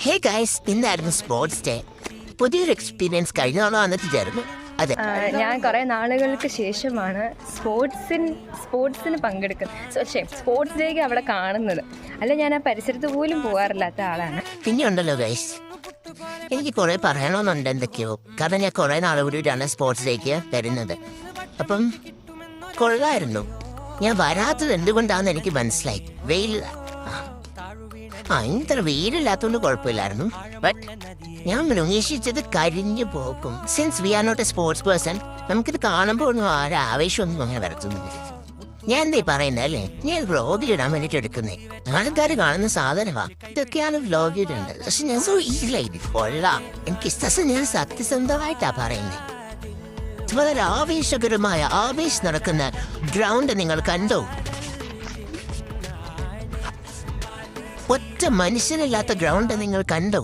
ഹേ guys, ഇന്നായിരുന്നു sports day. പുതിയൊരു experience കഴിഞ്ഞ തവണ വന്നിട്ടില്ലായിരുന്നു. അതെ, ഞാൻ കുറേ നാളുകൾക്ക് ശേഷമാണ് സ്പോർട്സിന് പങ്കെടുക്കുന്നത്. സ്പോർട്സ് ഡേക്ക് അവിടെ കാണുന്നത്. അല്ല, ഞാൻ ആ പരിസരത്ത് പോലും പോകാറില്ലാത്ത ആളാണ്. പിന്നെ ഉണ്ടല്ലോ ഗൈസ്, എനിക്ക് കുറെ പറയണമെന്നുണ്ട് എന്തൊക്കെയോ. കാരണം ഞാൻ കുറെ നാൾ കൂടിയിട്ടാണ് സ്പോർട്സ് ഡേക്ക് വരുന്നത്. അപ്പം കൊള്ളായിരുന്നു. ഞാൻ വരാത്തത് എന്തുകൊണ്ടാണെന്ന് എനിക്ക് മനസ്സിലായി. ഇത്ര വെയിലില്ലാത്തതുകൊണ്ട് കുഴപ്പമില്ലായിരുന്നു. ബട്ട് ഞാൻ പ്രതീക്ഷിച്ചത് കരിഞ്ഞു പോകും. Since we are not a sports person, നമുക്കിത് കാണുമ്പോൾ ഒന്നും ആവേശമൊന്നും അങ്ങനെ വരത്തുന്നില്ല. ഞാൻ എന്തേ പറയുന്നത് അല്ലേ, ഞാൻ വ്ലോഗിലിടാൻ വേണ്ടിയിട്ട് എടുക്കുന്നേ. ആൾക്കാർ കാണുന്ന സാധനമാ ഇതൊക്കെയാണ് വ്ലോഗിലുണ്ട്. പക്ഷെ ഞാൻ സോ ഈസിലായി കൊള്ളാം. എനിക്ക് ഞാൻ സത്യസന്ധമായിട്ടാ പറയുന്നത്. വളരെ ആവേശകരമായ ആവേശം നടക്കുന്ന ഗ്രൗണ്ട് നിങ്ങൾ കണ്ടോ? ഒറ്റ മനുഷ്യനില്ലാത്ത ഗ്രൗണ്ട് നിങ്ങൾ കണ്ടോ?